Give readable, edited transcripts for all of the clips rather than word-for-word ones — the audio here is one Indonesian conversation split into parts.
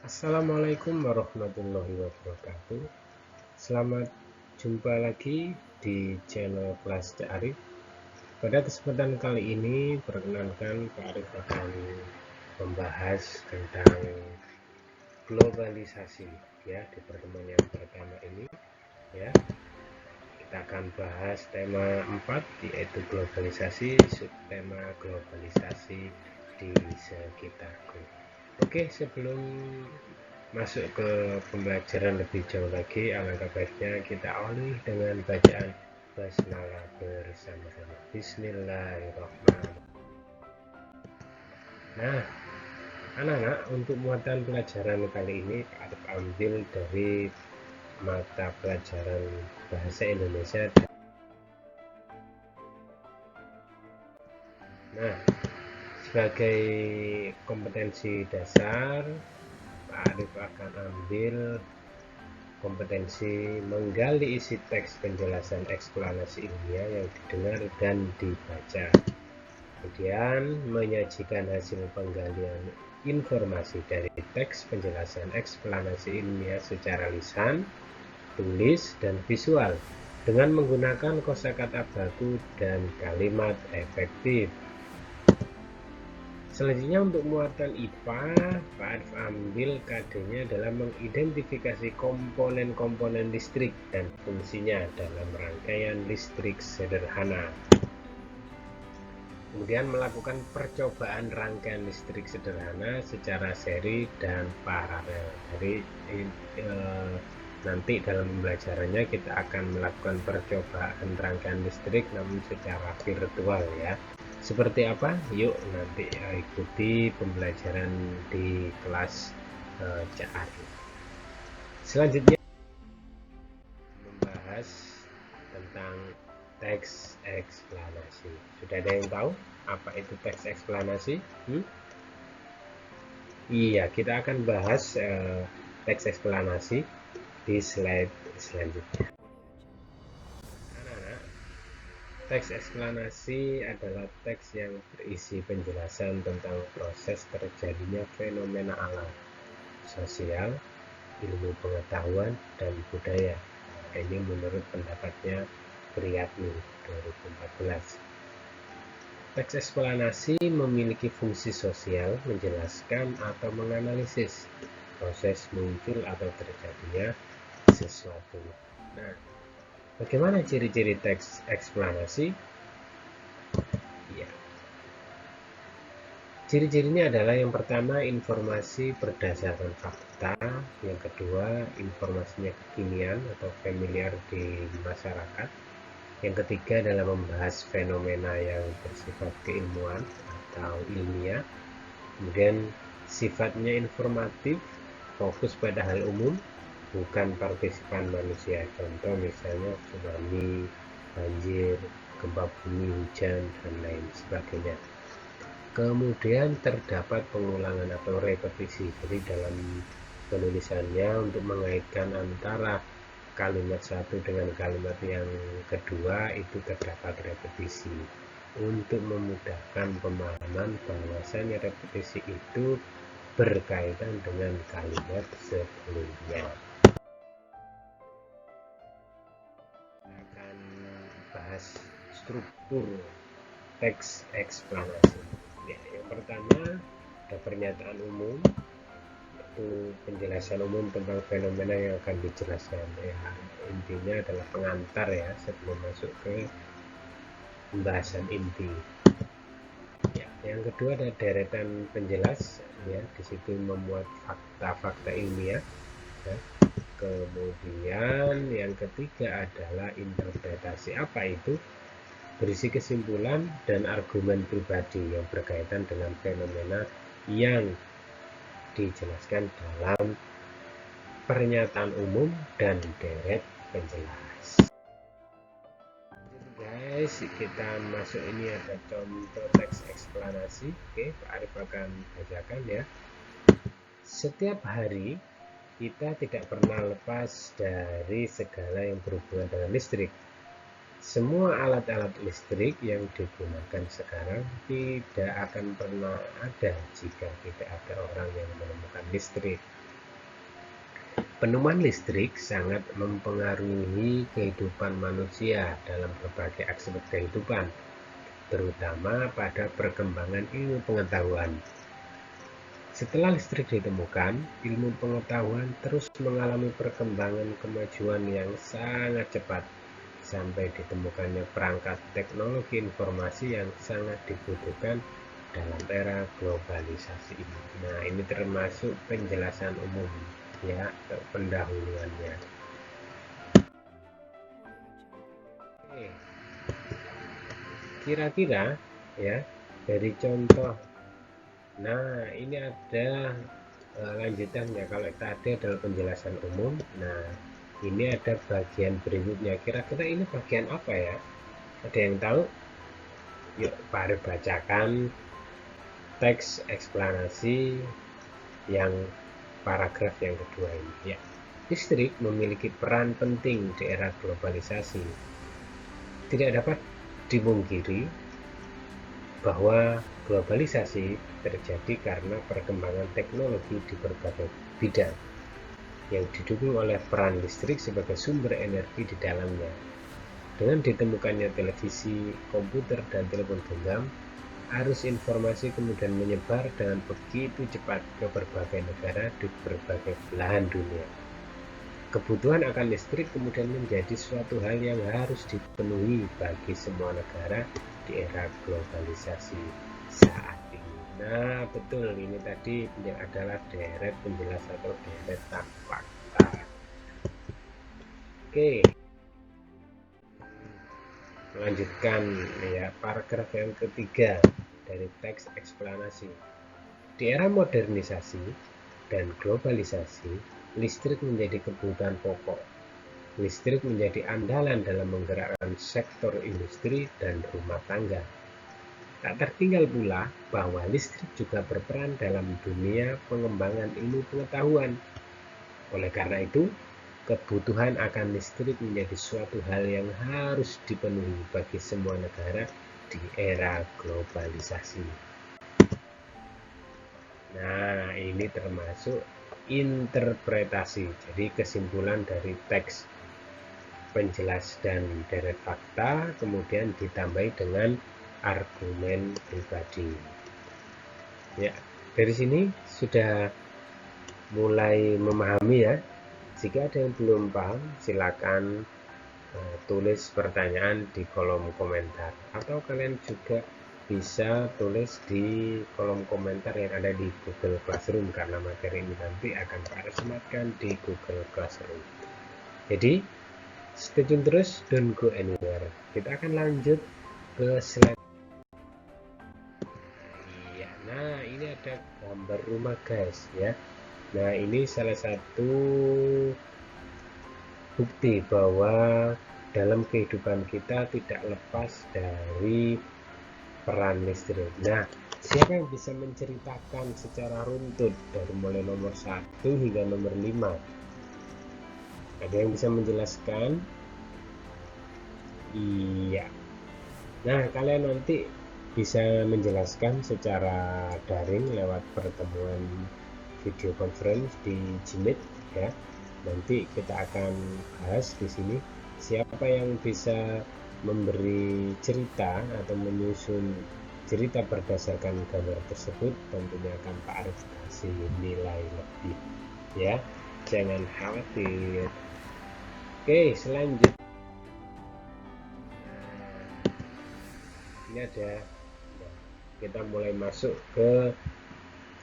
Assalamualaikum warahmatullahi wabarakatuh. Selamat jumpa lagi di channel kelas Cak Arif. Pada kesempatan kali ini, perkenalkan Pak Arif akan membahas tentang globalisasi ya di pertemuan yang pertama ini ya. Kita akan bahas tema 4 yaitu globalisasi, subtema globalisasi di sekitarku. Oke, sebelum masuk ke pembelajaran lebih jauh lagi, alangkah baiknya kita awali dengan bacaan basmalah bersama-sama. Bismillahirrahmanirrahim. Nah, anak-anak, untuk muatan pelajaran kali ini Pak ambil dari mata pelajaran bahasa Indonesia. Nah, sebagai kompetensi dasar, Pak Arif akan ambil kompetensi menggali isi teks penjelasan eksplanasi ilmiah yang didengar dan dibaca. Kemudian menyajikan hasil penggalian informasi dari teks penjelasan eksplanasi ilmiah secara lisan, tulis, dan visual dengan menggunakan kosakata baku dan kalimat efektif. Selanjutnya untuk muatan IPA, Pak Arif ambil KD-nya dalam mengidentifikasi komponen-komponen listrik dan fungsinya dalam rangkaian listrik sederhana. Kemudian melakukan percobaan rangkaian listrik sederhana secara seri dan paralel. Jadi nanti dalam pembelajarannya kita akan melakukan percobaan rangkaian listrik namun secara virtual ya. Seperti apa? Yuk nanti ikuti pembelajaran di kelas Cak Arif. Selanjutnya membahas tentang teks eksplanasi. Sudah ada yang tahu apa itu teks eksplanasi? Iya, kita akan bahas teks eksplanasi di slide selanjutnya. Teks eksplanasi adalah teks yang berisi penjelasan tentang proses terjadinya fenomena alam, sosial, ilmu pengetahuan, dan budaya. Ini menurut pendapatnya Priyatni 2014. Teks eksplanasi memiliki fungsi sosial, menjelaskan atau menganalisis proses muncul atau terjadinya sesuatu. Nah, bagaimana ciri-ciri teks eksplanasi? Ya. Ciri-cirinya adalah yang pertama informasi berdasarkan fakta, yang kedua informasinya kekinian atau familiar di masyarakat, yang ketiga adalah membahas fenomena yang bersifat keilmuan atau ilmiah, kemudian sifatnya informatif, fokus pada hal umum, bukan partisipan manusia. Contoh misalnya tsunami, banjir, gempa bumi, hujan, dan lain sebagainya. Kemudian terdapat pengulangan atau repetisi. Jadi dalam penulisannya untuk mengaitkan antara kalimat satu dengan kalimat yang kedua itu terdapat repetisi. Untuk memudahkan pemahaman bahwasanya repetisi itu berkaitan dengan kalimat sebelumnya. Akan bahas struktur teks eksplanasi. Ya, yang pertama ada pernyataan umum, yaitu penjelasan umum tentang fenomena yang akan dijelaskan. Ya, intinya adalah pengantar ya sebelum masuk ke pembahasan inti. Ya, yang kedua ada deretan penjelas, ya di situ memuat fakta-fakta ilmiah. Ya. Kemudian yang ketiga adalah interpretasi. Apa itu? Berisi kesimpulan dan argumen pribadi yang berkaitan dengan fenomena yang dijelaskan dalam pernyataan umum dan deret penjelas. Guys, kita masuk, ini ada contoh teks eksplanasi. Oke, Pak Arif akan bacakan ya. Setiap hari kita tidak pernah lepas dari segala yang berhubungan dengan listrik. Semua alat-alat listrik yang digunakan sekarang tidak akan pernah ada jika tidak ada orang yang menemukan listrik. Penemuan listrik sangat mempengaruhi kehidupan manusia dalam berbagai aspek kehidupan, terutama pada perkembangan ilmu pengetahuan. Setelah listrik ditemukan, ilmu pengetahuan terus mengalami perkembangan kemajuan yang sangat cepat, sampai ditemukannya perangkat teknologi informasi yang sangat dibutuhkan dalam era globalisasi ini. Nah, ini termasuk penjelasan umum, ya, pendahuluannya. Oke, kira-kira ya dari contoh. Nah, ini ada lanjutannya. Kalau tadi adalah penjelasan umum, nah ini ada bagian berikutnya. Kira-kira ini bagian apa ya? Ada yang tahu? Yuk, mari bacakan teks eksplanasi yang paragraf yang kedua ini. Ya, listrik memiliki peran penting di era globalisasi. Tidak dapat dimungkiri bahwa globalisasi terjadi karena perkembangan teknologi di berbagai bidang yang didukung oleh peran listrik sebagai sumber energi di dalamnya. Dengan ditemukannya televisi, komputer, dan telepon genggam, arus informasi kemudian menyebar dengan begitu cepat ke berbagai negara di berbagai belahan dunia. Kebutuhan akan listrik kemudian menjadi suatu hal yang harus dipenuhi bagi semua negara di era globalisasi saat ini. Nah, betul, ini tadi adalah deret penjelasan atau deretan fakta. Oke, melanjutkan ya paragraf yang ketiga dari teks eksplanasi. Di era modernisasi dan globalisasi, listrik menjadi kebutuhan pokok. Listrik menjadi andalan dalam menggerakkan sektor industri dan rumah tangga. Tak tertinggal pula bahwa listrik juga berperan dalam dunia pengembangan ilmu pengetahuan. Oleh karena itu, kebutuhan akan listrik menjadi suatu hal yang harus dipenuhi bagi semua negara di era globalisasi. Nah, ini termasuk interpretasi. Jadi kesimpulan dari teks penjelas dan deret fakta, kemudian ditambahi dengan argumen pribadi. Ya, dari sini sudah mulai memahami ya. Jika ada yang belum paham, silakan tulis pertanyaan di kolom komentar, atau kalian juga bisa tulis di kolom komentar yang ada di Google Classroom, karena materi ini nanti akan Pak sematkan di Google Classroom. Jadi stay tune terus, don't go anywhere. Kita akan lanjut ke slide. Iya, nah ini ada gambar rumah guys ya. Nah, ini salah satu bukti bahwa dalam kehidupan kita tidak lepas dari peran listrik. Nah, siapa yang bisa menceritakan secara runtut dari mulai nomor 1 hingga nomor 5? Ada yang bisa menjelaskan? Iya. Nah, kalian nanti bisa menjelaskan secara daring lewat pertemuan video conference di Jimit ya. Nanti kita akan bahas di sini siapa yang bisa memberi cerita atau menyusun cerita berdasarkan gambar tersebut, tentunya akan Pak Arif kasih nilai lebih ya, jangan khawatir. Oke, selanjutnya ini ada, kita mulai masuk ke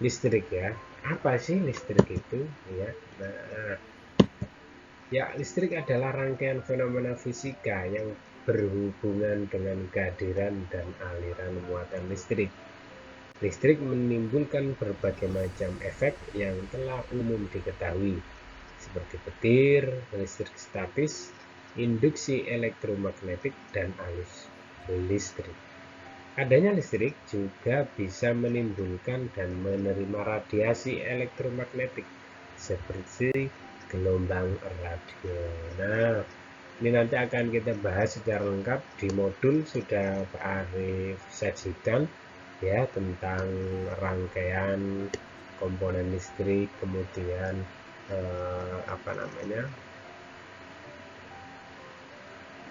listrik ya. Apa sih listrik itu ya? Nah, ya, listrik adalah rangkaian fenomena fisika yang berhubungan dengan kehadiran dan aliran muatan listrik. Listrik menimbulkan berbagai macam efek yang telah umum diketahui, seperti petir, listrik statis, induksi elektromagnetik, dan arus listrik. Adanya listrik juga bisa menimbulkan dan menerima radiasi elektromagnetik, seperti gelombang radio. Nah, ini nanti akan kita bahas secara lengkap di modul, sudah Pak Arif sajikan ya, tentang rangkaian komponen listrik, kemudian apa namanya,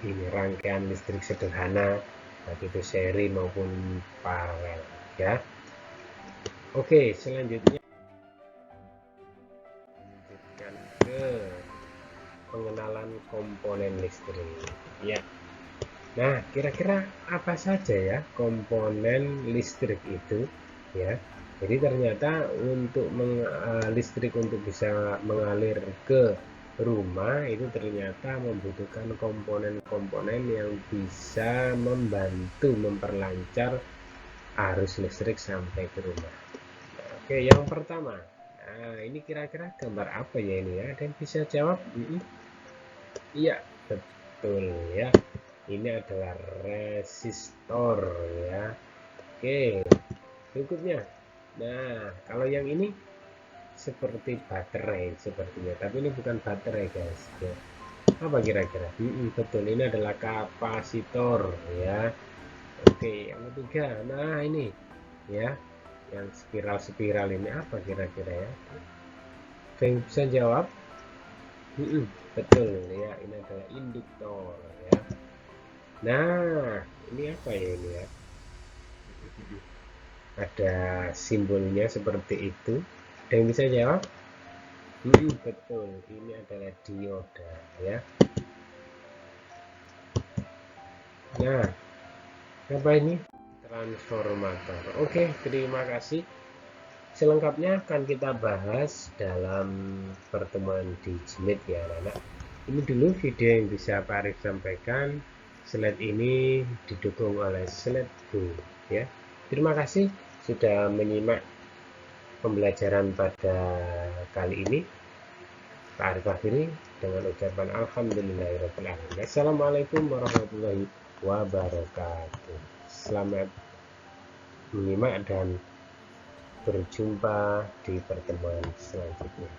ini rangkaian listrik sederhana, baik itu seri maupun paralel ya. Oke, selanjutnya lanjutkan ke pengenalan komponen listrik ya. Nah, kira-kira apa saja ya komponen listrik itu ya. Jadi ternyata untuk listrik untuk bisa mengalir ke rumah itu ternyata membutuhkan komponen-komponen yang bisa membantu memperlancar arus listrik sampai ke rumah. Nah, oke, yang pertama. Nah, ini kira-kira gambar apa ya ini ya? Ada yang bisa jawab? Iya, betul ya. Ini adalah resistor ya. Oke, berikutnya. Nah, kalau yang ini seperti baterai sepertinya, tapi ini bukan baterai guys ya. Apa kira-kira? Betul, ini adalah kapasitor ya. Oke, yang ketiga. Nah, ini ya, yang spiral-spiral ini apa kira-kira ya? Ada yang bisa jawab? Betul ya, ini adalah induktor ya. Nah, ini apa ya ini ya? Ada simbolnya seperti itu. Ada yang bisa jawab? Betul, ini adalah dioda ya. Nah, apa ini? Transformator. Oke, terima kasih. Selengkapnya akan kita bahas dalam pertemuan di Jimit ya anak-anak. Ini dulu video yang bisa Pak Arif sampaikan. Slide ini didukung oleh Slide Go ya. Terima kasih sudah menyimak pembelajaran pada kali ini. Pak Arif akhiri dengan ucapan alhamdulillahirobbilalamin. Assalamualaikum warahmatullahi wabarakatuh. Selamat menyimak dan berjumpa di pertemuan selanjutnya.